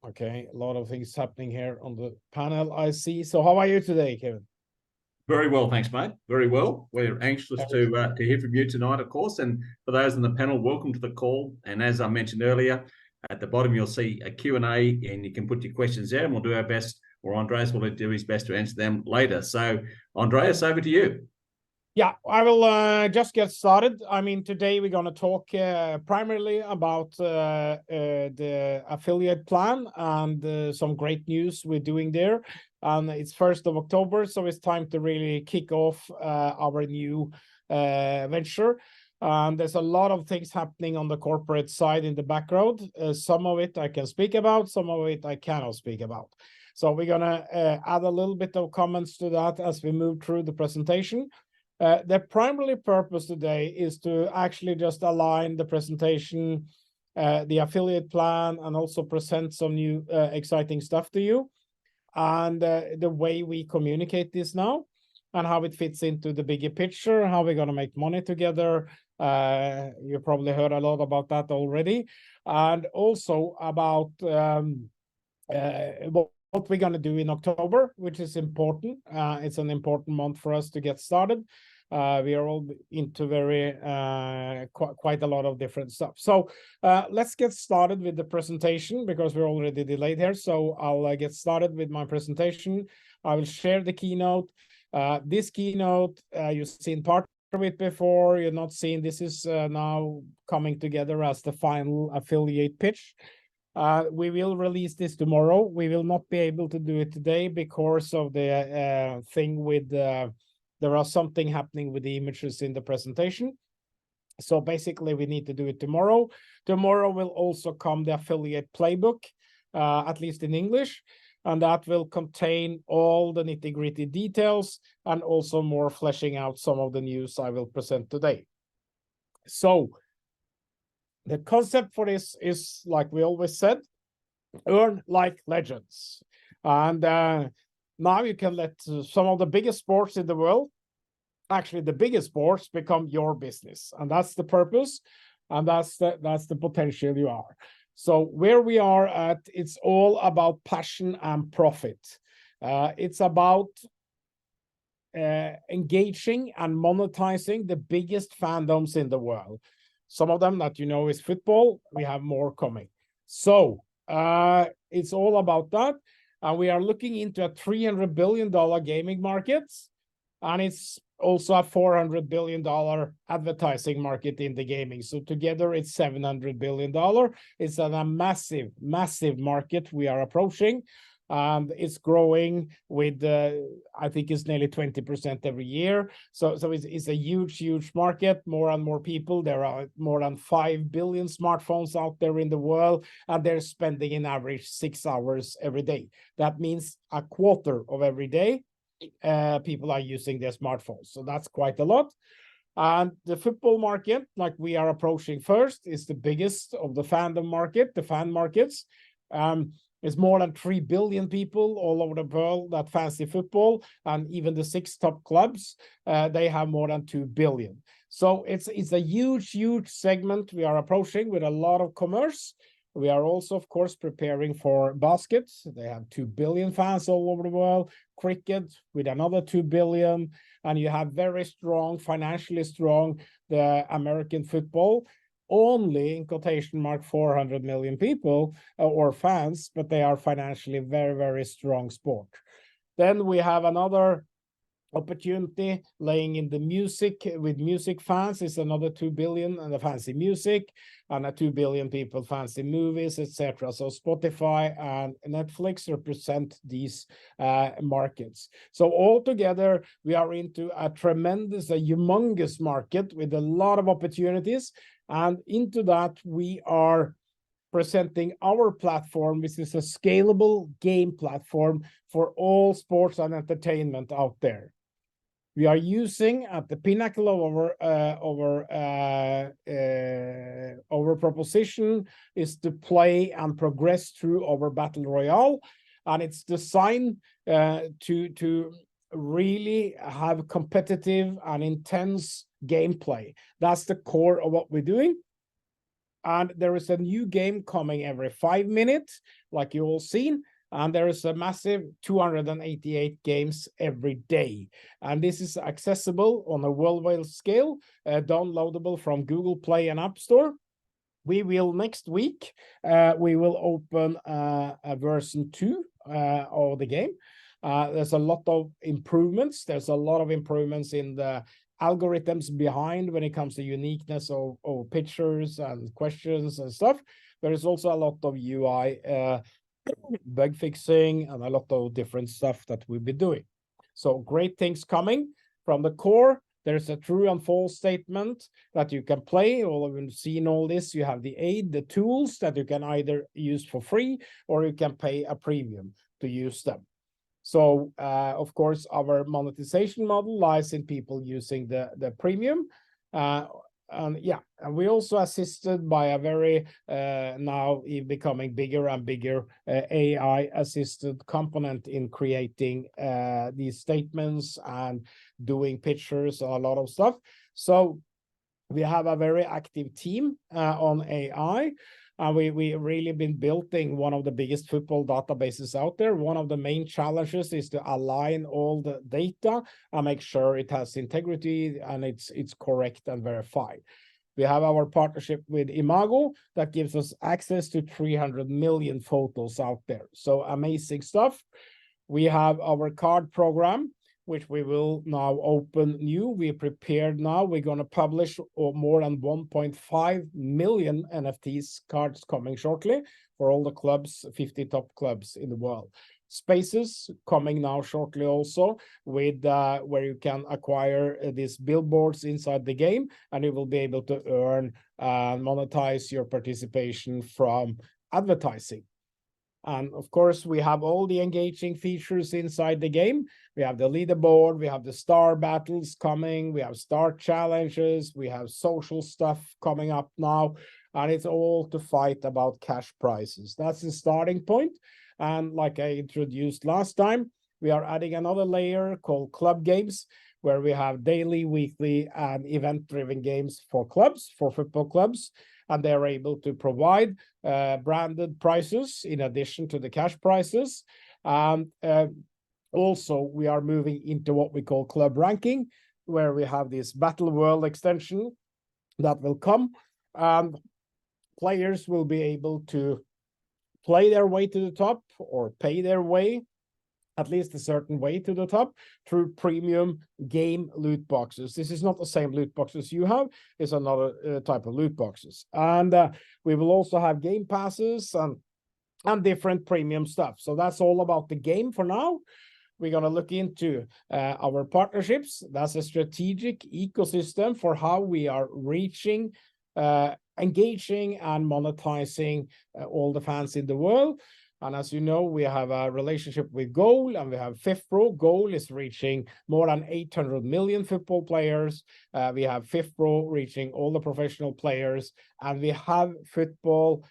Okay, a lot of things happening here on the panel, I see. So how are you today, Kevin? Very well, thanks, mate. Very well. We're anxious to hear from you tonight, of course. And for those on the panel, welcome to the call. And as I mentioned earlier, at the bottom you'll see a Q&A, and you can put your questions there, and we'll do our best, or Andreas will do his best to answer them later. So, Andreas, over to you. Yeah, I will just get started. I mean, today we're going to talk primarily about the affiliate plan and some great news we're doing there. And it's 1st of October, so it's time to really kick off our new venture. There's a lot of things happening on the corporate side in the background. Some of it I can speak about, some of it I cannot speak about. So we're going to add a little bit of comments to that as we move through the presentation. The primary purpose today is to actually just align the presentation, the affiliate plan, and also present some new exciting stuff to you, and the way we communicate this now, and how it fits into the bigger picture, how we're going to make money together. You probably heard a lot about that already, and also about what we're going to do in October, which is important. It's an important month for us to get started. We are all into quite a lot of different stuff. So let's get started with the presentation, because we're already delayed here. So I'll get started with my presentation. I will share the keynote. This keynote, you've seen part of it before. You're not seeing this is now coming together as the final affiliate pitch. We will release this tomorrow. We will not be able to do it today because of the thing with there are something happening with the images in the presentation. So basically we need to do it tomorrow. Tomorrow will also come the affiliate playbook, at least in English, and that will contain all the nitty-gritty details and also more fleshing out some of the news I will present today. So the concept for this is, like we always said, earn like legends. And now you can let some of the biggest sports in the world, actually the biggest sports, become your business. And that's the purpose, and that's the potential you are. So where we are at, it's all about passion and profit. It's about engaging and monetizing the biggest fandoms in the world. Some of them that you know is football. We have more coming. So it's all about that. And we are looking into a $300 billion gaming market. And it's also a $400 billion advertising market in the gaming. So together it's $700 billion. It's a massive, massive market we are approaching. And it's growing with, I think it's nearly 20% every year. So it's a huge, huge market, more and more people. There are more than 5 billion smartphones out there in the world, and they're spending in average 6 hours every day. That means a quarter of every day, people are using their smartphones. So that's quite a lot. And the football market, like we are approaching first, is the biggest of the fandom market, the fan markets. There's more than 3 billion people all over the world that fancy football, and even the 6 top clubs, they have more than 2 billion. So it's a huge, huge segment we are approaching with a lot of commerce. We are also, of course, preparing for basket. They have 2 billion fans all over the world. Cricket with another 2 billion. And you have very strong, financially strong, the American football. Only, in quotation mark, 400 million people or fans, but they are financially very, very strong sport. Then we have another opportunity laying in the music. With music fans is another 2 billion, and the fancy music, and 2 billion people fancy movies, etc. So Spotify and Netflix represent these markets. So altogether, we are into a humongous market with a lot of opportunities. And into that, we are presenting our platform, which is a scalable game platform for all sports and entertainment out there. We are using at the pinnacle of our proposition is to play and progress through our battle royale, and it's designed to really have competitive and intense gameplay. That's the core of what we're doing. And there is a new game coming every 5 minutes, like you all seen. And there is a massive 288 games every day. And this is accessible on a worldwide scale, downloadable from Google Play and App Store. We will next week, we will open a version 2 of the game. There's a lot of improvements. There's a lot of improvements in the algorithms behind when it comes to uniqueness of pictures and questions and stuff. There is also a lot of UI bug fixing and a lot of different stuff that we'll be doing. So great things coming from the core. There's a true and false statement that you can play. All of you have seen all this. You have the aid, the tools that you can either use for free or you can pay a premium to use them. So, of course, our monetization model lies in people using the premium. And yeah, and we also assisted by a very now becoming bigger and bigger AI assisted component in creating these statements and doing pictures, a lot of stuff. So we have a very active team on AI. We really been building one of the biggest football databases out there. One of the main challenges is to align all the data and make sure it has integrity and it's correct and verified. We have our partnership with Imago that gives us access to 300 million photos out there. So amazing stuff. We have our card program, which we will now open new. We prepared now. We're going to publish more than 1.5 million NFTs cards coming shortly for all the clubs, 50 top clubs in the world. Spaces coming now shortly also with where you can acquire these billboards inside the game, and you will be able to earn and monetize your participation from advertising. And of course, we have all the engaging features inside the game. We have the leaderboard, we have the star battles coming, we have star challenges, we have social stuff coming up now, and it's all to fight about cash prizes. That's the starting point. And like I introduced last time, we are adding another layer called club games, where we have daily, weekly, and event-driven games for clubs, for football clubs. And they're able to provide branded prizes in addition to the cash prizes. Also, we are moving into what we call club ranking, where we have this Battle World extension that will come. Players will be able to play their way to the top or pay their way, at least a certain way to the top, through premium game loot boxes. This is not the same loot boxes you have. It's another type of loot boxes. And we will also have game passes and different premium stuff. So that's all about the game for now. We're going to look into our partnerships. That's a strategic ecosystem for how we are reaching, engaging and monetizing all the fans in the world. And as you know, we have a relationship with Goal and we have FIFPro. Goal is reaching more than 800 million football players. We have FIFPro reaching all the professional players. And we have football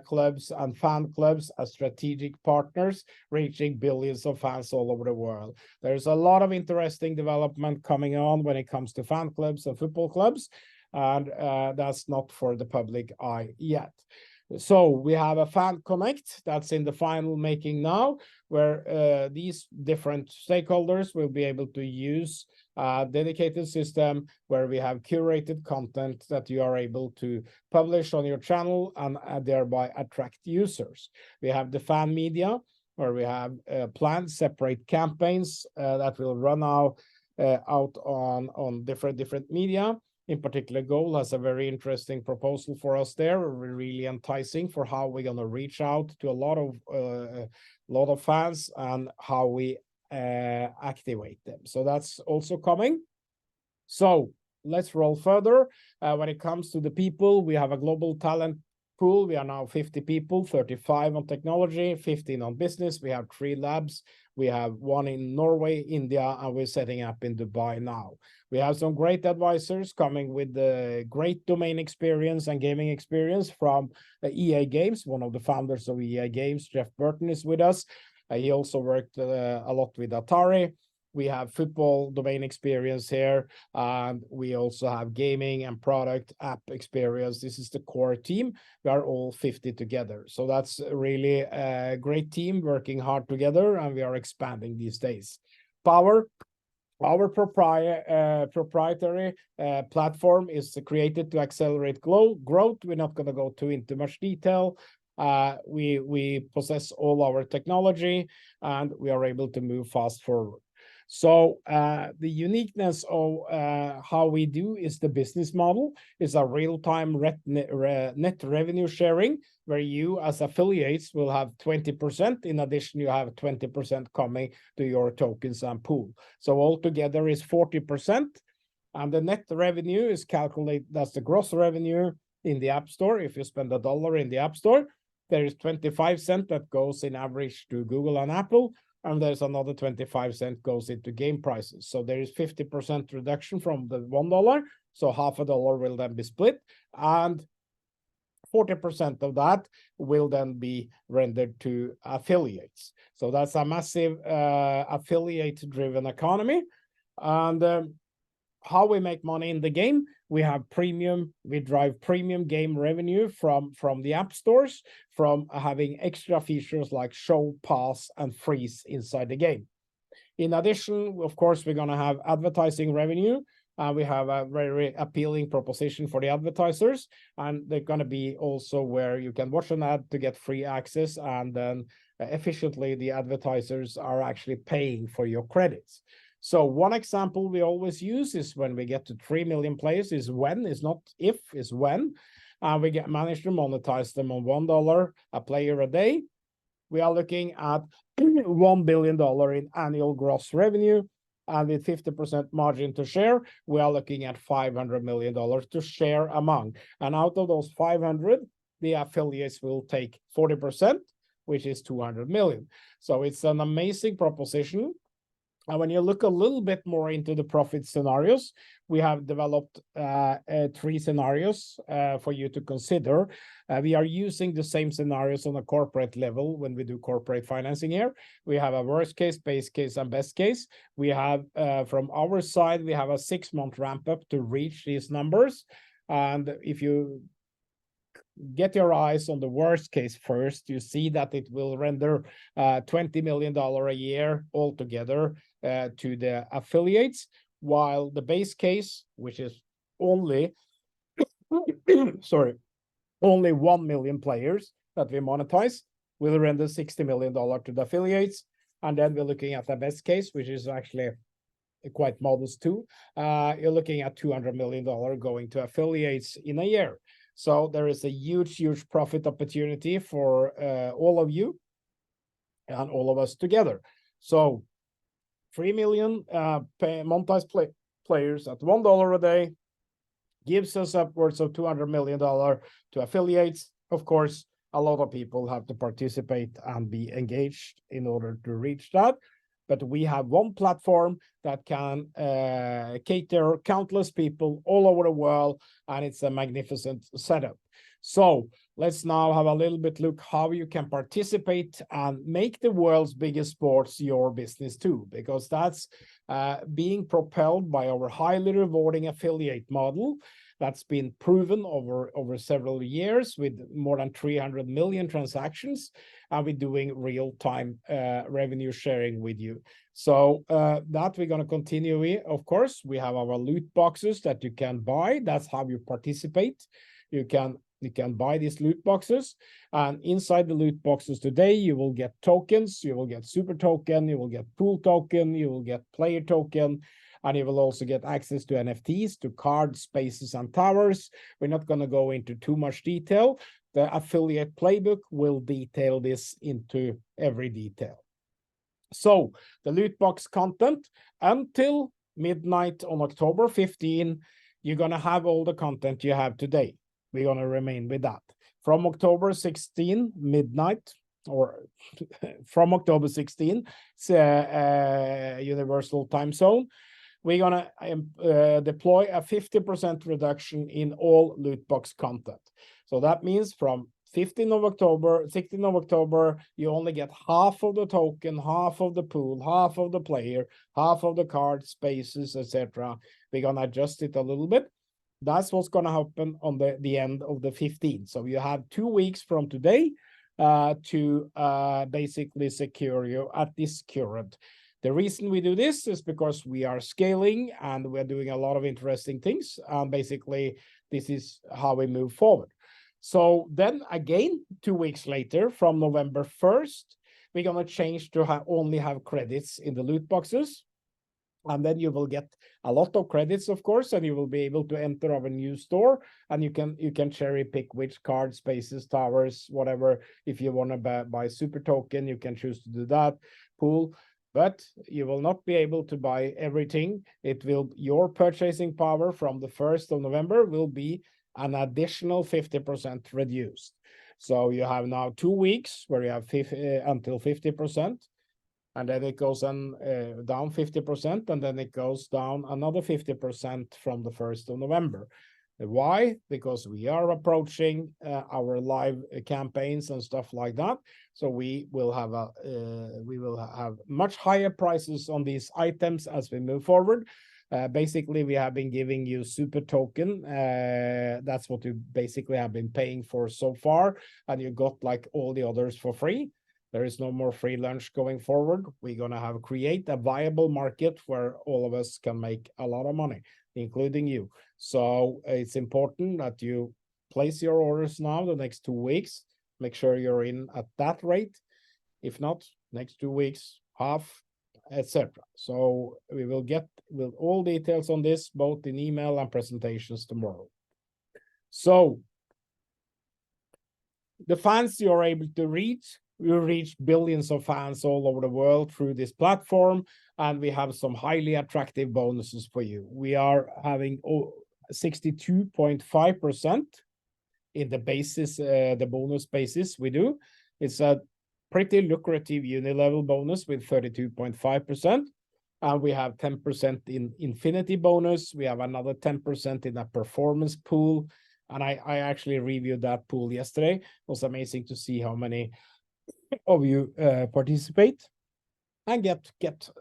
clubs and fan clubs as strategic partners, reaching billions of fans all over the world. There's a lot of interesting development coming on when it comes to fan clubs and football clubs. And that's not for the public eye yet. So we have a Fan Connect that's in the final making now, where these different stakeholders will be able to use a dedicated system where we have curated content that you are able to publish on your channel and thereby attract users. We have the fan media, where we have planned separate campaigns that will run out on different media. In particular, Goal has a very interesting proposal for us there, really enticing for how we're going to reach out to a lot of fans and how we activate them. So that's also coming. So let's roll further. When it comes to the people, we have a global talent pool. We are now 50 people, 35 on technology, 15 on business. We have 3 labs. We have 1 in Norway, India, and we're setting up in Dubai now. We have some great advisors coming with the great domain experience and gaming experience from EA Games. One of the founders of EA Games, Jeff Burton, is with us. He also worked a lot with Atari. We have football domain experience here, and we also have gaming and product app experience. This is the core team. We are all 50 together. So that's really a great team working hard together, and we are expanding these days. Our proprietary platform is created to accelerate growth. We're not going to go into much detail. We possess all our technology, and we are able to move fast forward. So the uniqueness of how we do is the business model is a real-time net revenue sharing, where you as affiliates will have 20%. In addition, you have 20% coming to your tokens and pool. So altogether is 40%. And the net revenue is calculated, that's the gross revenue in the App Store. If you spend $1 in the App Store, there is 25 cents that goes in average to Google and Apple. And there's another 25 cents goes into game prices. So there is 50% reduction from the $1. So half a dollar will then be split. And 40% of that will then be rendered to affiliates. So that's a massive affiliate-driven economy. And how we make money in the game, we drive premium game revenue from the app stores, from having extra features like show, pause, and freeze inside the game. In addition, of course, we're going to have advertising revenue. We have a very appealing proposition for the advertisers, and they're going to be also where you can watch an ad to get free access, and then efficiently the advertisers are actually paying for your credits. So one example we always use is when we get to 3 million players is when, is not if, is when. We manage to monetize them on $1 a player a day. We are looking at $1 billion in annual gross revenue. And with 50% margin to share, we are looking at $500 million to share among. And out of those 500, the affiliates will take 40%, which is 200 million. So it's an amazing proposition. And when you look a little bit more into the profit scenarios, we have developed 3 scenarios for you to consider. We are using the same scenarios on a corporate level when we do corporate financing here. We have a worst case, base case, and best case. We have, from our side, we have a 6-month ramp up to reach these numbers. And if you get your eyes on the worst case first, you see that it will render $20 million a year altogether to the affiliates, while the base case, which is only only 1 million players that we monetize, will render $60 million to the affiliates. And then we're looking at the best case, which is actually quite modest too. You're looking at $200 million going to affiliates in a year. So there is a huge profit opportunity for all of you and all of us together. So 3 million monetized players at $1 a day gives us upwards of $200 million to affiliates. Of course, a lot of people have to participate and be engaged in order to reach that. But we have one platform that can cater countless people all over the world, and it's a magnificent setup. So let's now have a little bit look how you can participate and make the world's biggest sports your business too, because that's being propelled by our highly rewarding affiliate model that's been proven over several years with more than 300 million transactions, and we're doing real-time revenue sharing with you. So that we're going to continue with. Of course, we have our loot boxes that you can buy. That's how you participate. You can buy these loot boxes, and inside the loot boxes today, you will get tokens, you will get super token, you will get pool token, you will get player token, and you will also get access to NFTs, to cards, spaces, and towers. We're not going to go into too much detail. The affiliate playbook will detail this into every detail. So the loot box content until midnight on October 15, you're going to have all the content you have today. We're going to remain with that. From October 16, midnight, or from October 16, Universal Time Zone, we're going to deploy a 50% reduction in all loot box content. So that means from 16th of October, you only get half of the token, half of the pool, half of the player, half of the card spaces, etc. We're gonna adjust it a little bit. That's what's gonna happen on the end of the 15th. So you have 2 weeks from today to basically secure you at this current. The reason we do this is because we are scaling and we're doing a lot of interesting things. Basically, this is how we move forward. So then again, 2 weeks later, from November 1st, we're going to change to only have credits in the loot boxes. And then you will get a lot of credits, of course, and you will be able to enter of a new store, and you can cherry pick which card spaces, towers, whatever. If you want to buy super token, you can choose to do that. Pool. But you will not be able to buy everything. Your purchasing power from the 1st of November will be an additional 50% reduced. So you have now 2 weeks where you have until 50%, and then it goes down 50%, and then it goes down another 50% from the 1st of November. Why? Because we are approaching our live campaigns and stuff like that. So we will have much higher prices on these items as we move forward. Basically, we have been giving you super token. That's what you basically have been paying for so far, and you got like all the others for free. There is no more free lunch going forward. We're gonna create a viable market where all of us can make a lot of money, including you. So it's important that you place your orders now the next 2 weeks. Make sure you're in at that rate. If not, next 2 weeks, half, etc. So we will get with all details on this, both in email and presentations tomorrow. So the fans you're able to reach, we reach billions of fans all over the world through this platform, and we have some highly attractive bonuses for you. We are having 62.5% in the basis, the bonus basis we do. It's a pretty lucrative Unilevel bonus with 32.5%. And we have 10% in Infinity bonus. We have another 10% in a performance pool. And I actually reviewed that pool yesterday. It was amazing to see how many of you participate and get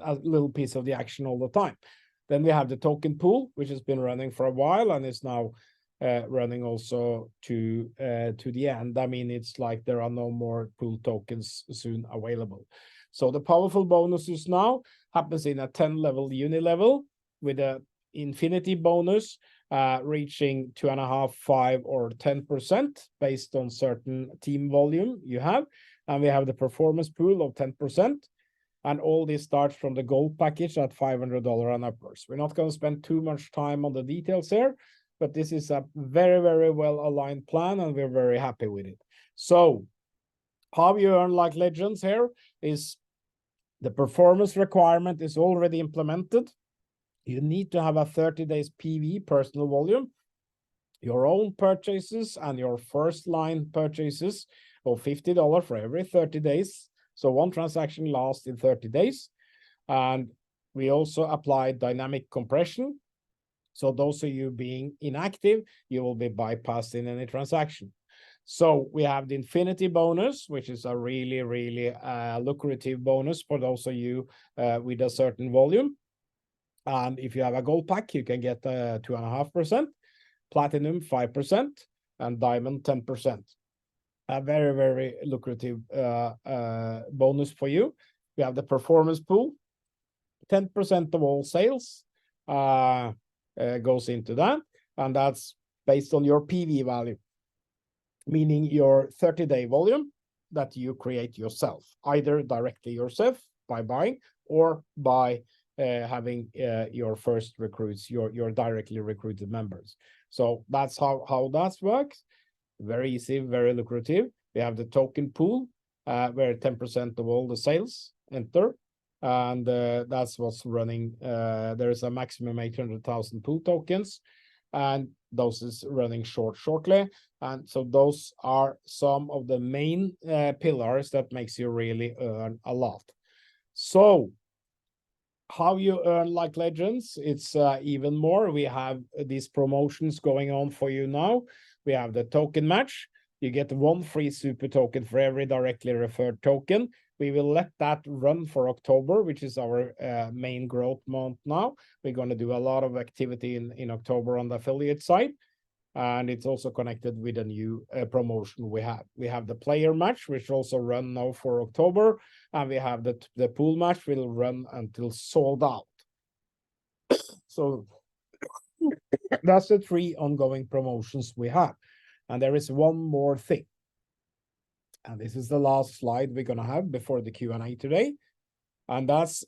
a little piece of the action all the time. Then we have the token pool, which has been running for a while and is now running also to the end. I mean, it's like there are no more pool tokens soon available. So the powerful bonuses now happens in a 10 level Unilevel with a Infinity bonus reaching 2.5, 5, or 10% based on certain team volume you have. And we have the performance pool of 10%. And all this starts from the gold package at $500 and upwards. We're not going to spend too much time on the details here, but this is a very, very well-aligned plan, and we're very happy with it. So how you earn like legends here is the performance requirement is already implemented. You need to have a 30 days PV, personal volume, your own purchases and your first line purchases of $50 for every 30 days. So one transaction lasts in 30 days. And we also apply dynamic compression. So those of you being inactive, you will be bypassed in any transaction. So we have the Infinity bonus, which is a really, really lucrative bonus for those of you with a certain volume. And if you have a gold pack, you can get 2.5%, platinum 5%, and diamond 10%. A very, very lucrative bonus for you. We have the performance pool. 10% of all sales goes into that, and that's based on your PV value, meaning your 30-day volume that you create yourself, either directly yourself by buying or by having your first recruits, your directly recruited members. So that's how that works. Very easy, very lucrative. We have the token pool where 10% of all the sales enter, and that's what's running. There is a maximum 800,000 pool tokens, and those is running shortly. And so those are some of the main pillars that makes you really earn a lot. So how you earn like legends, it's even more. We have these promotions going on for you now. We have the token match. You get 1 free super token for every directly referred token. We will let that run for October, which is our main growth month now. We're going to do a lot of activity in October on the affiliate side. And it's also connected with a new promotion we have. We have the player match, which also run now for October. And we have the pool match will run until sold out. So that's the 3 ongoing promotions we have. And there is one more thing. And this is the last slide we're going to have before the Q&A today. And that's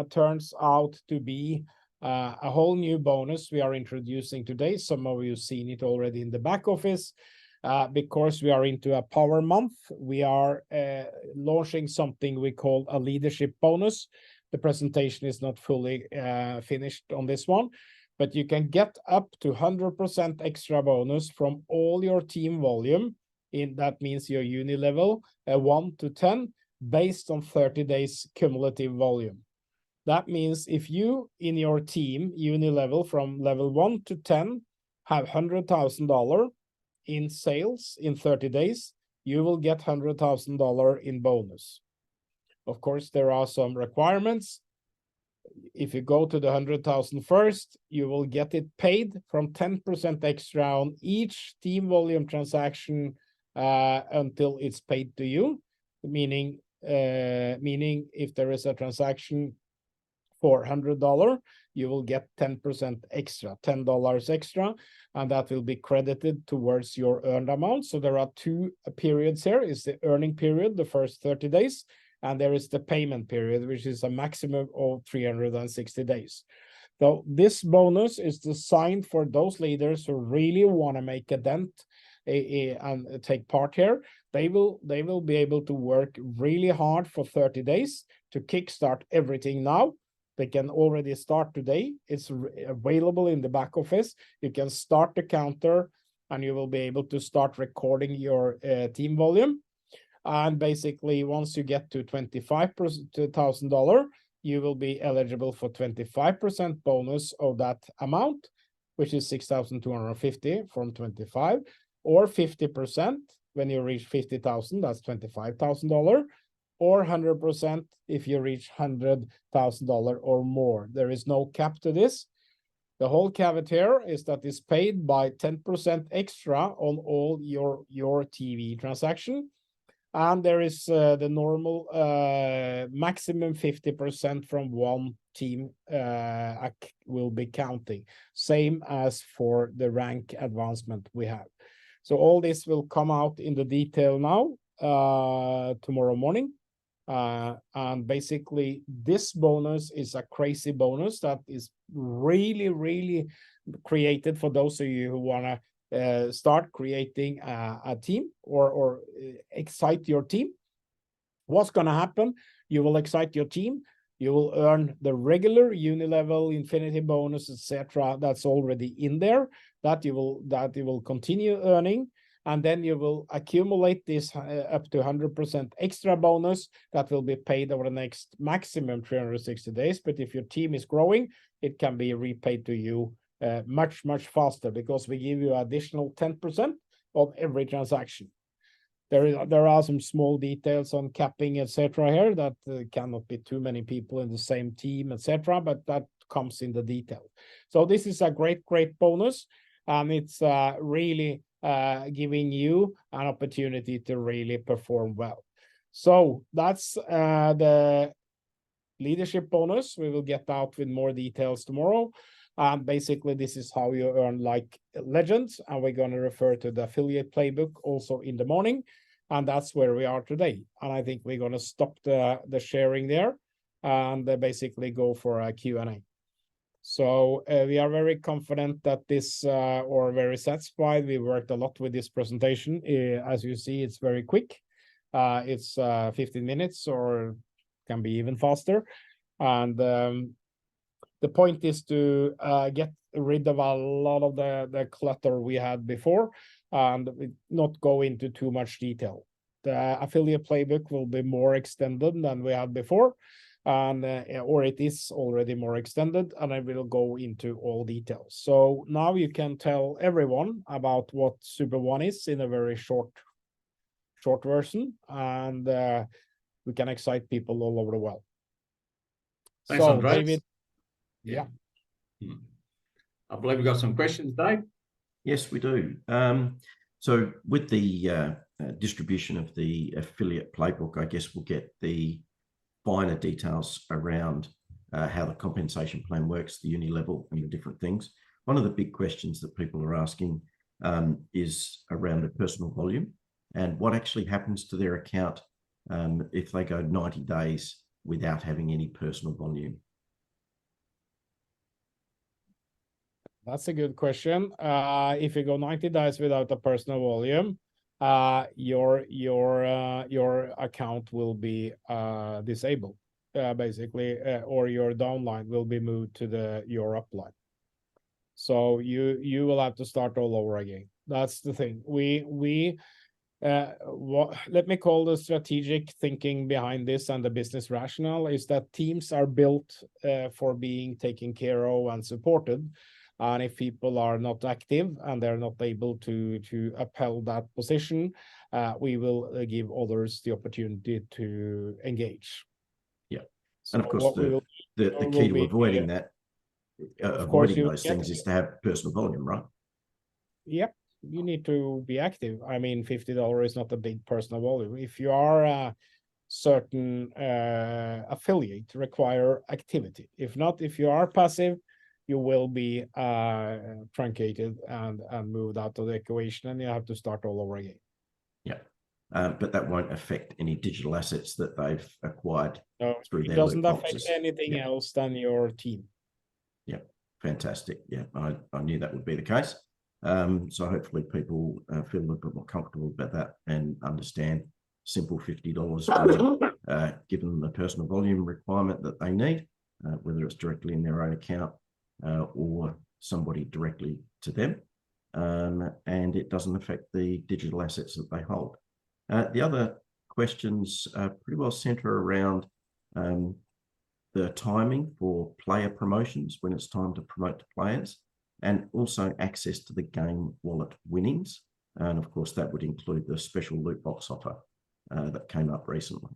turns out to be a whole new bonus we are introducing today. Some of you have seen it already in the back office. Because we are into a power month, we are launching something we call a leadership bonus. The presentation is not fully finished on this one, but you can get up to 100% extra bonus from all your team volume. That means your Unilevel 1 to 10 based on 30 days cumulative volume. That means if you in your team Unilevel from level 1 to 10 have $100,000 in sales in 30 days, you will get $100,000 in bonus. Of course, there are some requirements. If you go to the 100,000 first, you will get it paid from 10% extra on each team volume transaction until it's paid to you. Meaning if there is a transaction for $100, you will get 10% extra, $10 extra, and that will be credited towards your earned amount. So there are 2 periods here. Is the earning period, the first 30 days, and there is the payment period, which is a maximum of 360 days. So this bonus is designed for those leaders who really want to make a dent and take part here. They will be able to work really hard for 30 days to kickstart everything now. They can already start today. It's available in the back office. You can start the counter and you will be able to start recording your team volume. And basically, once you get to $25,000, you will be eligible for 25% bonus of that amount, which is 6,250 from 25, or 50% when you reach 50,000, that's $25,000. Or 100% if you reach $100,000 or more. There is no cap to this. The whole caveat here is that it's paid by 10% extra on all your TV transaction. And there is the normal maximum 50% from one team will be counting. Same as for the rank advancement we have. So all this will come out in the detail now tomorrow morning. And basically this bonus is a crazy bonus that is really created for those of you who want to start creating a team or excite your team. What's going to happen? You will excite your team. You will earn the regular Unilevel Infinity bonus, etc. That's already in there. That you will continue earning. And then you will accumulate this up to 100% extra bonus that will be paid over the next maximum 360 days. But if your team is growing, it can be repaid to you much faster, because we give you additional 10% of every transaction. There are some small details on capping, etc. here that cannot be too many people in the same team, etc. But that comes in the detail. So this is a great bonus, and it's really giving you an opportunity to really perform well. So that's the leadership bonus. We will get out with more details tomorrow. Basically, this is how you earn like legends, and we're going to refer to the affiliate playbook also in the morning. And that's where we are today. And I think we're going to stop the sharing there and basically go for a Q&A. So we are very confident that this, or very satisfied. We worked a lot with this presentation. As you see, it's very quick. It's 15 minutes or can be even faster. And the point is to get rid of a lot of the clutter we had before and not go into too much detail. The affiliate playbook will be more extended than we had before. And or it is already more extended, and I will go into all details. So now you can tell everyone about what SuperOne is in a very short short version, and we can excite people all over the world. Thanks, So, Andreas. David, yeah. I believe we've got some questions, Dave. Yes, we do. So with the distribution of the affiliate playbook, I guess we'll get the finer details around how the compensation plan works, the Unilevel and the different things. One of the big questions that people are asking is around the personal volume and what actually happens to their account if they go 90 days without having any personal volume. That's a good question. If you go 90 days without a personal volume, your account will be disabled, basically, or your downline will be moved to your upline. So you will have to start all over again. That's the thing. Let me call the strategic thinking behind this and the business rationale is that teams are built for being taken care of and supported. And if people are not active and they're not able to uphold that position, we will give others the opportunity to engage. Yeah, so and of course the key to avoiding that, avoiding those things is to have personal volume, right? Yep, you need to be active. I mean, $50 is not a big personal volume. If you are a certain affiliate, require activity. If not, if you are passive, you will be truncated and moved out of the equation, and you have to start all over again. Yeah, but that won't affect any digital assets that they've acquired through their loot boxes. It doesn't affect anything else than your team. Yeah, fantastic. Yeah, I knew that would be the case. So hopefully people feel a little bit more comfortable about that and understand simple $50 will give them the personal volume requirement that they need, whether it's directly in their own account or somebody directly to them, and it doesn't affect the digital assets that they hold. The other questions pretty well center around the timing for player promotions when it's time to promote to players, and also access to the game wallet winnings. And of course, that would include the special loot box offer that came up recently.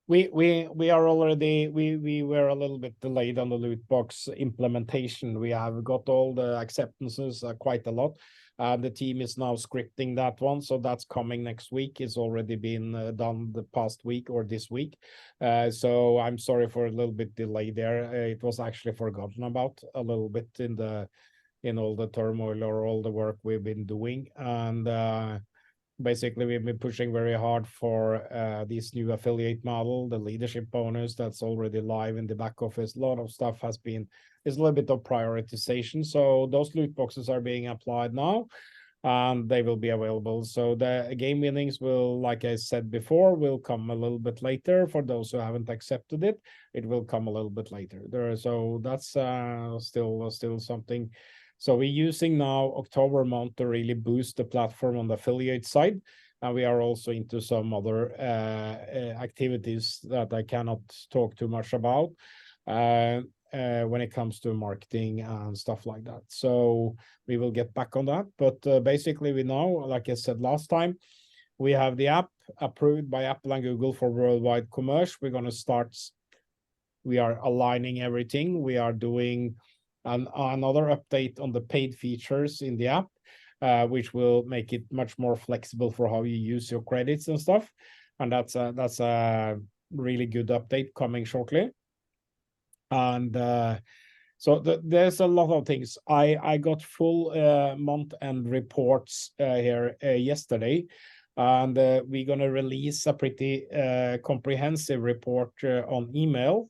We are already, we were a little bit delayed on the loot box implementation. We have got all the acceptances, quite a lot. The team is now scripting that one, so that's coming next week. It's already been done the past week or this week. So I'm sorry for a little bit delay there. It was actually forgotten about a little bit in all the turmoil or all the work we've been doing. And basically, we've been pushing very hard for this new affiliate model, the leadership bonus that's already live in the back office. A lot of stuff is a little bit of prioritization. So those loot boxes are being applied now, and they will be available. So the game winnings will, like I said before, will come a little bit later. For those who haven't accepted it, it will come a little bit later. So that's still something. So we're using now October month to really boost the platform on the affiliate side. And we are also into some other activities that I cannot talk too much about when it comes to marketing and stuff like that. So we will get back on that. But basically we know, like I said last time, we have the app approved by Apple and Google for worldwide commerce. We're going to start, we are aligning everything. We are doing another update on the paid features in the app, which will make it much more flexible for how you use your credits and stuff. And that's a really good update coming shortly. And so there's a lot of things. I got full month-end reports here yesterday, and we're going to release a pretty comprehensive report on email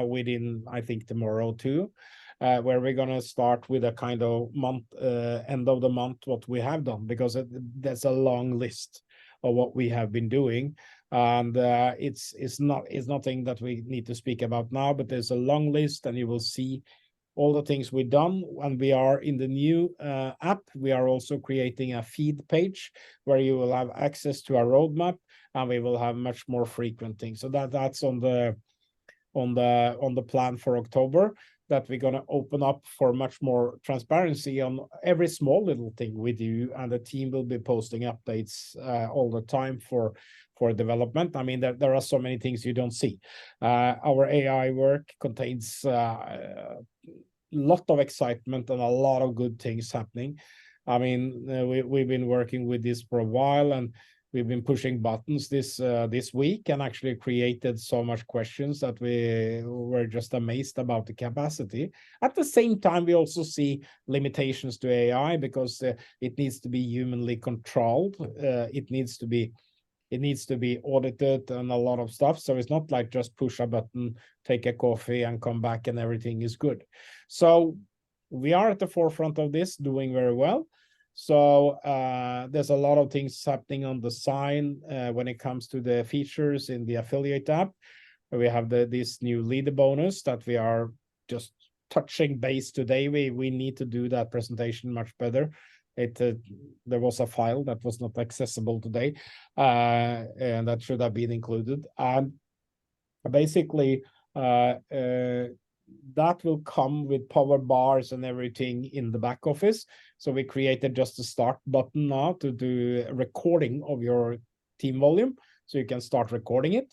within, I think, tomorrow too. Where we're going to start with a kind of month, end of the month, what we have done, because there's a long list of what we have been doing. And it's nothing that we need to speak about now, but there's a long list, and you will see all the things we've done. And we are in the new app. We are also creating a feed page where you will have access to our roadmap, and we will have much more frequent things. So that's on the plan for October. that we're going to open up for much more transparency on every small little thing we do, and the team will be posting updates all the time for development. I mean, there are so many things you don't see. Our AI work contains a lot of excitement and a lot of good things happening. I mean, we've been working with this for a while, and we've been pushing buttons this week, and actually created so much questions that we were just amazed about the capacity. At the same time, we also see limitations to AI, because it needs to be humanly controlled. It needs to be audited and a lot of stuff. So it's not like just push a button, take a coffee, and come back and everything is good. So we are at the forefront of this, doing very well. So there's a lot of things happening on the sign when it comes to the features in the affiliate app. We have this new leader bonus that we are just touching base today. We need to do that presentation much better. There was a file that was not accessible today, and that should have been included. And basically, that will come with power bars and everything in the back office. So we created just a start button now to do a recording of your team volume, so you can start recording it.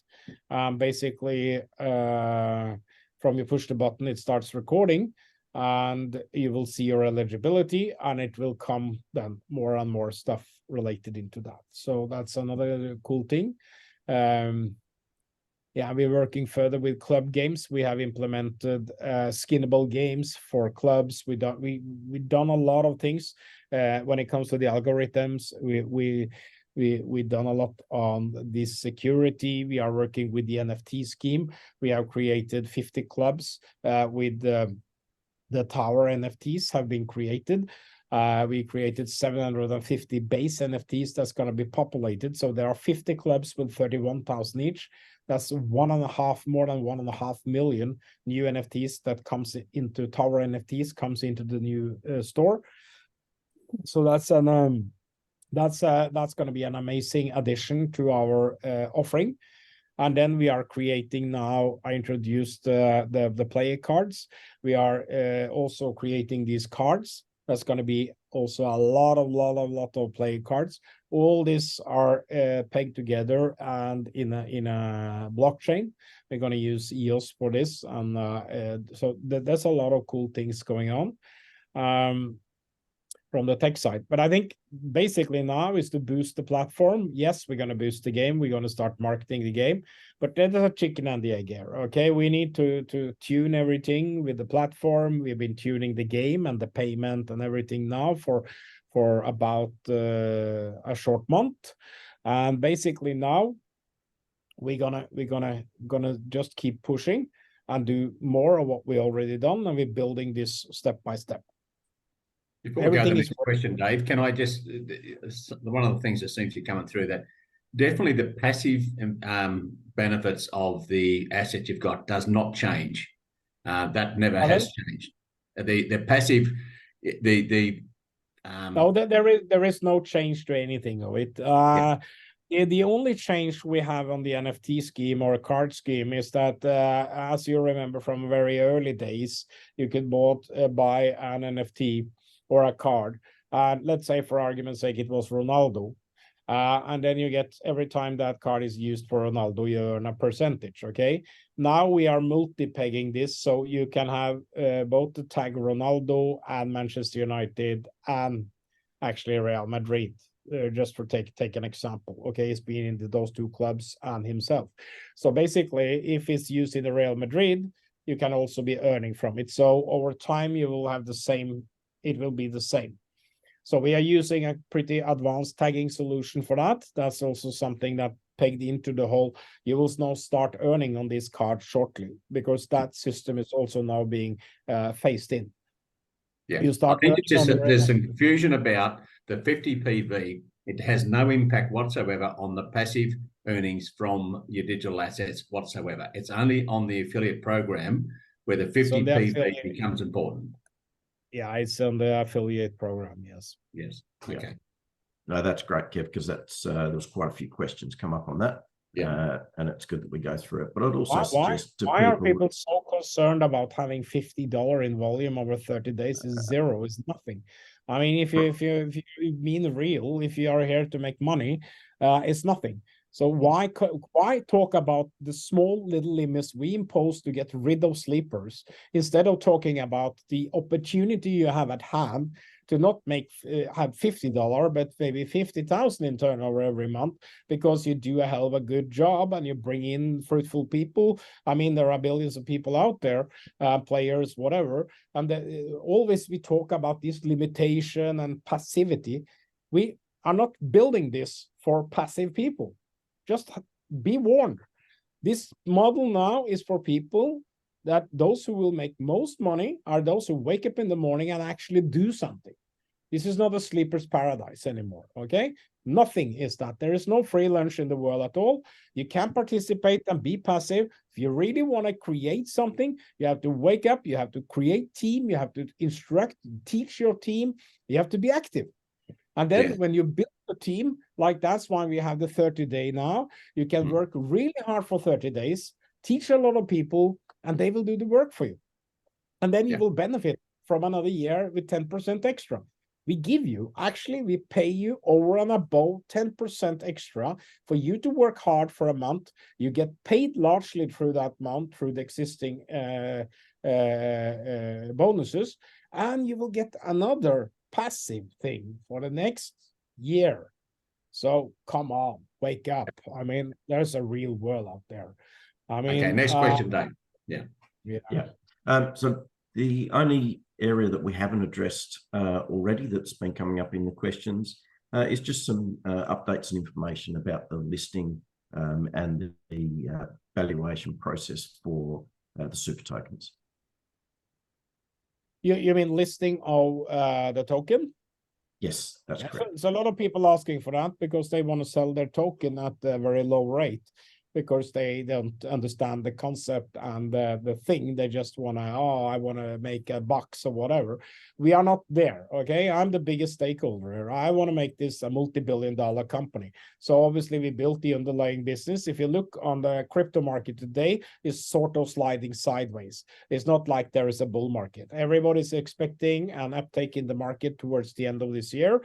Basically, from you push the button, it starts recording, and you will see your eligibility, and it will come then more and more stuff related into that. So that's another cool thing. Yeah, we're working further with club games. We have implemented skinnable games for clubs. We've done a lot of things when it comes to the algorithms. We've done a lot on this security. We are working with the NFT scheme. We have created 50 clubs with the tower NFTs have been created. We created 750 base NFTs that's going to be populated. So there are 50 clubs with 31,000 each. That's more than 1.5 million new NFTs that comes into tower NFTs, comes into the new store. So that's going to be an amazing addition to our offering. And then we are creating now, I introduced the player cards. We are also creating these cards. That's going to be also a lot of player cards. All these are pegged together and in a blockchain. We're going to use EOS for this, and so there's a lot of cool things going on from the tech side. But I think basically now is to boost the platform. Yes, we're going to boost the game. We're going to start marketing the game, but there's a chicken and the egg here. Okay, we need to tune everything with the platform. We've been tuning the game and the payment and everything now for about a short month, and basically now we're gonna just keep pushing and do more of what we already done, and we're building this step by step. Before we go to the next question, Dave, can I just, one of the things that seems to be coming through, that definitely the passive benefits of the asset you've got does not change. That never has changed. The passive, no, there is no change to anything of it. The only change we have on the NFT scheme or card scheme is that, as you remember from very early days, you could buy an NFT or a card. Let's say, for argument's sake, it was Ronaldo. And then you get, every time that card is used for Ronaldo, you earn a percentage, okay? Now we are multi-pegging this, so you can have both the tag Ronaldo and Manchester United and actually Real Madrid, just for take an example, okay? He's been in those two clubs and himself. So basically, if it's used in the Real Madrid, you can also be earning from it. So over time, you will have the same, it will be the same. So we are using a pretty advanced tagging solution for that. That's also something that pegged into the whole, you will now start earning on this card shortly, because that system is also now being phased in. Yeah, I think it's just there's some confusion about the 50 PV. It has no impact whatsoever on the passive earnings from your digital assets whatsoever. It's only on the affiliate program where the 50 PV becomes important. Yeah, it's on the affiliate program. Yes. Yes. Okay. Yeah. No, that's great, Kev, because that's there was quite a few questions come up on that. Yeah. And it's good that we go through it. But I'd also Why suggest to are people so concerned about having $50 in volume over 30 days is zero, is nothing. I mean, if you mean real, if you are here to make money, it's nothing. So why talk about the small little limits we impose to get rid of sleepers instead of talking about the opportunity you have at hand to not have $50, but maybe 50,000 in turnover every month because you do a hell of a good job and you bring in fruitful people. I mean, there are billions of people out there, players, whatever. And always we talk about this limitation and passivity. We are not building this for passive people. Just be warned. This model now is for people that those who will make most money are those who wake up in the morning and actually do something. This is not a sleeper's paradise anymore, okay? Nothing is that. There is no free lunch in the world at all. You can't participate and be passive. If you really want to create something, you have to wake up, you have to create team, you have to instruct, teach your team, you have to be active. And then when you build a team, like that's why we have the 30-day now, you can work really hard for 30 days, teach a lot of people, and they will do the work for you. And then you will benefit from another year with 10% extra. We give you, actually, we pay you over and above 10% extra for you to work hard for a month. You get paid largely through that month, through the existing bonuses, and you will get another passive thing for the next year. So come on, wake up. I mean, there's a real world out there. I mean, okay, next question, Dave. So the only area that we haven't addressed already that's been coming up in the questions is just some updates and information about the listing and the valuation process for the super tokens. You mean listing of the token? Yes, that's correct. So a lot of people asking for that because they want to sell their token at a very low rate because they don't understand the concept and the thing. They just want to, I want to make a box or whatever. We are not there, okay? I'm the biggest stakeholder here. I want to make this a multi-billion-dollar company. So obviously we built the underlying business. If you look on the crypto market today, it's sort of sliding sideways. It's not like there is a bull market. Everybody's expecting an uptake in the market towards the end of this year,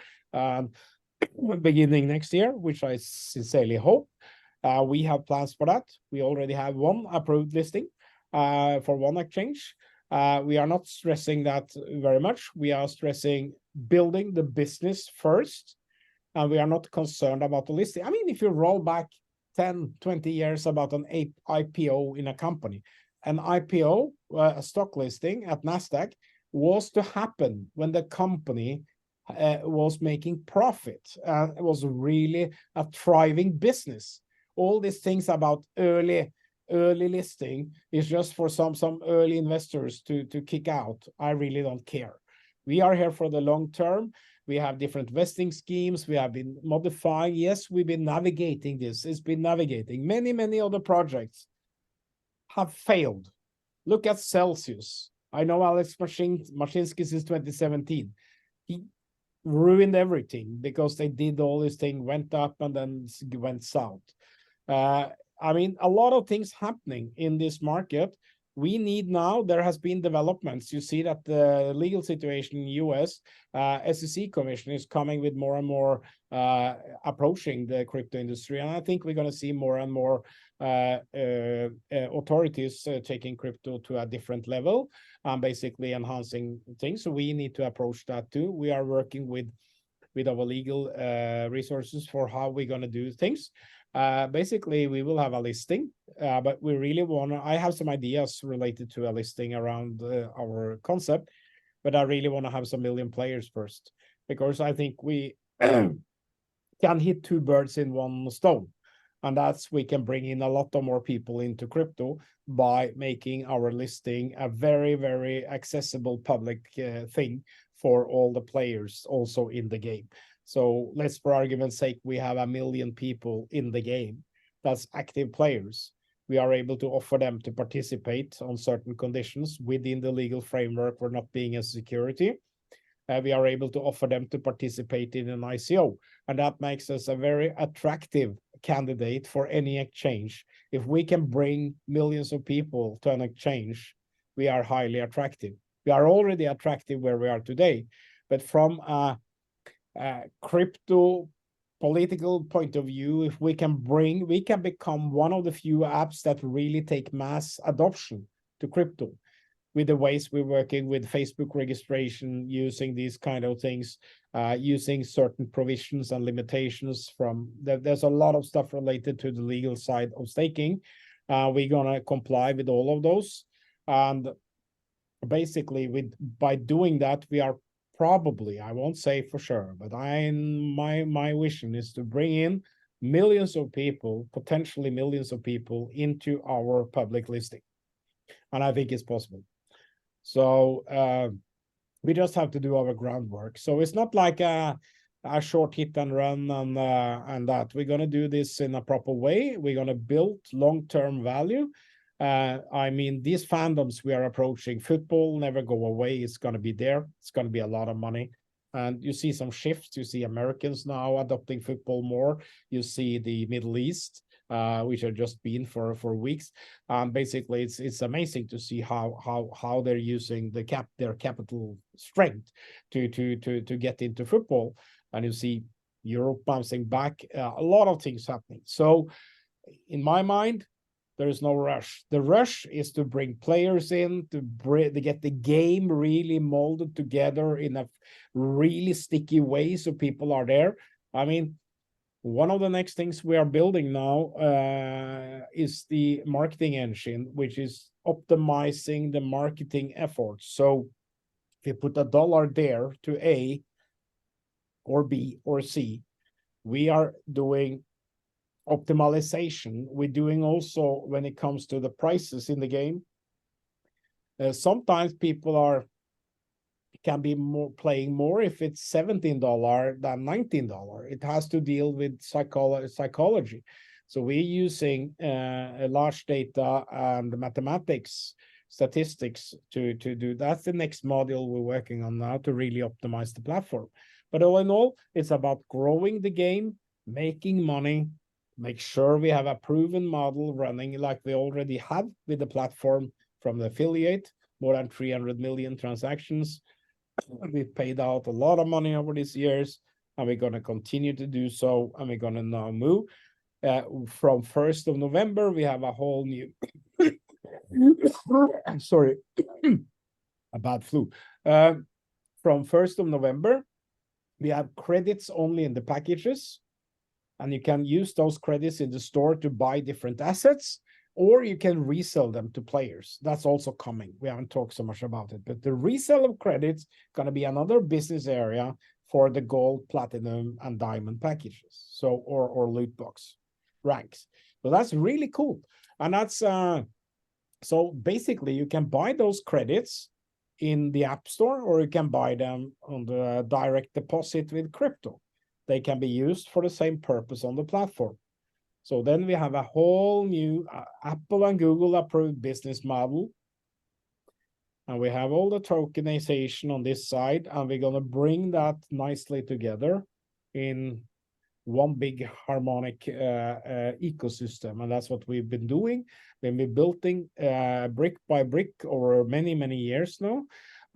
beginning next year, which I sincerely hope. We have plans for that. We already have one approved listing for one exchange. We are not stressing that very much. We are stressing building the business first, and we are not concerned about the listing. I mean, if you roll back 10, 20 years about an IPO in a company, an IPO, a stock listing at NASDAQ, was to happen when the company was making profit. It was really a thriving business. All these things about early listing is just for some early investors to kick out. I really don't care. We are here for the long term. We have different vesting schemes. We have been modifying. Yes, we've been navigating this. It's been navigating. Many other projects have failed. Look at Celsius. I know Alex Mashinsky since 2017. He ruined everything because they did all this thing, went up and then went south. I mean, a lot of things happening in this market. We need now, there has been developments. You see that the legal situation in the US, SEC Commission is coming with more and more approaching the crypto industry. And I think we're going to see more and more authorities taking crypto to a different level and basically enhancing things. So we need to approach that too. We are working with our legal resources for how we're going to do things. Basically, we will have a listing, but we really want to, I have some ideas related to a listing around our concept, but I really want to have some million players first, because I think we can hit two birds in one stone. And that's, we can bring in a lot of more people into crypto by making our listing a very, very accessible public thing for all the players also in the game. So let's, for argument's sake, we have 1 million people in the game. That's active players. We are able to offer them to participate on certain conditions within the legal framework for not being a security. We are able to offer them to participate in an ICO. And that makes us a very attractive candidate for any exchange. If we can bring millions of people to an exchange we are highly attractive. We are already attractive where we are today, but from a crypto political point of view, if we can become one of the few apps that really take mass adoption to crypto, with the ways we're working with Facebook registration, using these kind of things, using certain provisions and limitations from there's a lot of stuff related to the legal side of staking. We're gonna comply with all of those, and basically by doing that, we are probably, I won't say for sure, but my vision is to bring in millions of people, potentially millions of people, into our public listing, and I think it's possible. So we just have to do our groundwork. So it's not like a short hit and run and that. We're going to do this in a proper way. We're going to build long-term value. I mean, these fandoms we are approaching, football never go away. It's going to be there. It's going to be a lot of money. And you see some shifts. You see Americans now adopting football more. You see the Middle East, which have just been for weeks. Basically, it's amazing to see how they're using their capital strength to get into football. And you see Europe bouncing back. A lot of things happening. So, in my mind, there is no rush. The rush is to bring players in, to get the game really molded together in a really sticky way so people are there. I mean, one of the next things we are building now is the marketing engine, which is optimizing the marketing efforts. So if you put $1 there to A or B or C, we are doing optimization. We're doing also when it comes to the prices in the game. Sometimes people can be playing more if it's $17 than $19. It has to deal with psychology. So we're using large data and mathematics, statistics to do. That's the next module we're working on now to really optimize the platform. But all in all, it's about growing the game, making money, make sure we have a proven model running like we already have with the platform from the affiliate, more than 300 million transactions. We've paid out a lot of money over these years, and we're going to continue to do so. And we're going to now move from 1st of November. We have a whole new, sorry, a bad flu. From 1st of November, we have credits only in the packages, and you can use those credits in the store to buy different assets, or you can resell them to players. That's also coming. We haven't talked so much about it, but the resale of credits going to be another business area for the gold, platinum, and diamond packages. So, or loot box ranks. So that's really cool. And that's, so basically you can buy those credits in the App Store, or you can buy them on the direct deposit with crypto. They can be used for the same purpose on the platform. So then we have a whole new Apple and Google approved business model. And we have all the tokenization on this side, and we're going to bring that nicely together in one big harmonic ecosystem. And that's what we've been doing. We've been building brick by brick over many, many years now.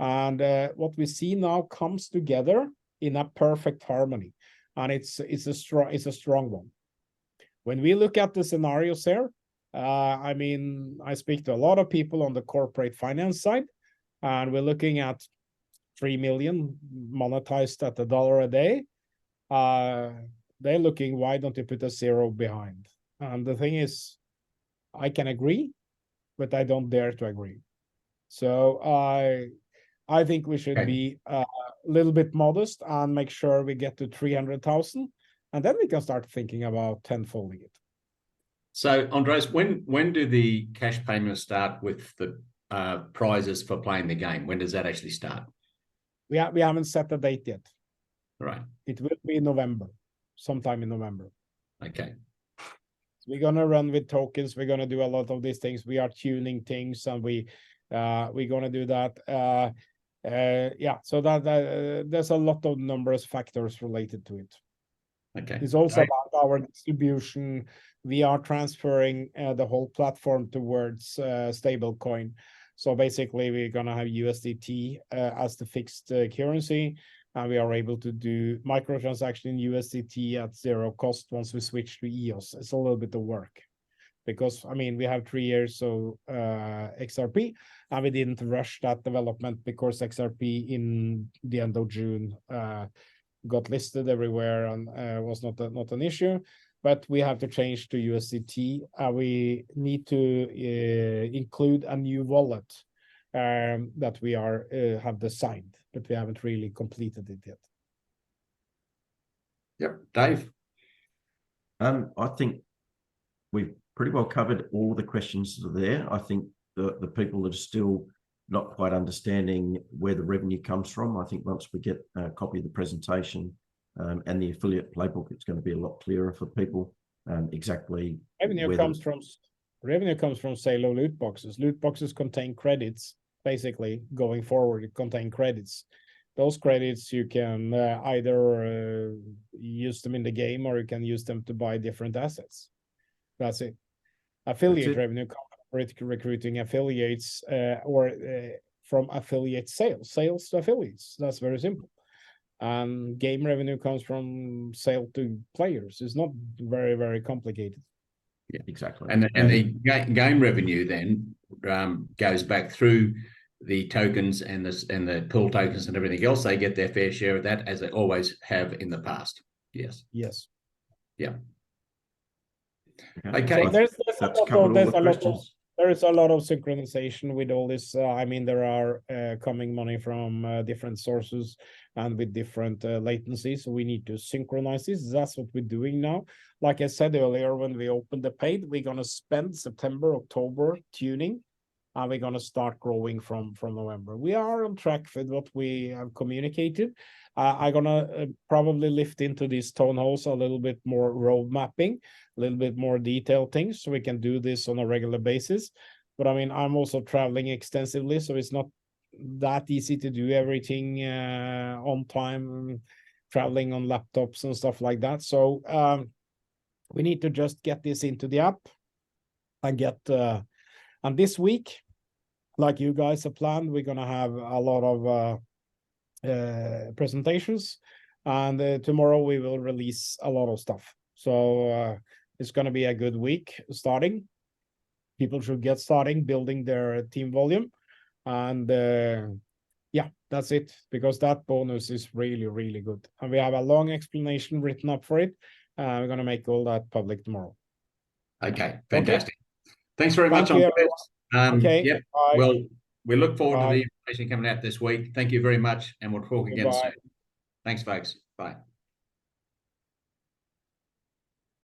And what we see now comes together in a perfect harmony. And it's a strong one. When we look at the scenarios here, I mean, I speak to a lot of people on the corporate finance side, and we're looking at 3 million monetized at $1 a day. They're looking, why don't you put a zero behind? And the thing is, I can agree, but I don't dare to agree. So I think we should be a little bit modest and make sure we get to 300,000, and then we can start thinking about tenfolding it. So, Andreas, when do the cash payments start with the prizes for playing the game? When does that actually start? We haven't set a date yet. Right. It will be November, sometime in November. Okay. So we're gonna run with tokens. We're gonna do a lot of these things. We are tuning things, and we're gonna do that. Yeah. So that there's a lot of numerous factors related to it. Okay. It's also about our distribution. We are transferring the whole platform towards stablecoin. So basically, we're gonna have USDT as the fixed currency, and we are able to do microtransaction in USDT at zero cost once we switch to EOS. It's a little bit of work because, I mean, we have 3 years of XRP, and we didn't rush that development because XRP in the end of June got listed everywhere and was not an issue. But we have to change to USDT. We need to include a new wallet that we have designed, but we haven't really completed it yet. Yep, Dave. I think we've pretty well covered all of the questions that are there. I think the people that are still not quite understanding where the revenue comes from, I think once we get a copy of the presentation and the affiliate playbook, it's going to be a lot clearer for people exactly. Revenue comes from sale of loot boxes. Loot boxes contain credits. Basically, going forward, it contain credits. Those credits you can either use them in the game, or you can use them to buy different assets. That's it. Affiliate revenue comes from recruiting affiliates or from affiliate sales to affiliates. That's very simple. And game revenue comes from sale to players. It's not very, very complicated. Yeah, exactly. And the game revenue then goes back through the tokens and the pool tokens and everything else. They get their fair share of that, as they always have in the past. Yes. Yes. Yeah. Okay. So there is a lot of synchronization with all this. I mean, there are coming money from different sources and with different latencies. So we need to synchronize this. That's what we're doing now. Like I said earlier, when we open the paid, we're going to spend September, October tuning, and we're going to start growing from November. We are on track with what we have communicated. I'm going to probably lift into these tone holes a little bit more road mapping, a little bit more detailed things, so we can do this on a regular basis. But I mean, I'm also traveling extensively, so it's not that easy to do everything on time, traveling on laptops and stuff like that. So we need to just get this into the app and get and this week, like you guys have planned, we're going to have a lot of presentations, and tomorrow we will release a lot of stuff. So it's going to be a good week starting. People should get starting building their team volume, and yeah, that's it, because that bonus is really, really good, and we have a long explanation written up for it. We're going to make all that public tomorrow. Okay, fantastic. Okay. Thanks very Thank much. you, Okay. Yep. Bye. Well, we look forward to the information coming out this week. Thank you very much, and we'll talk again soon. Thanks, folks. Bye.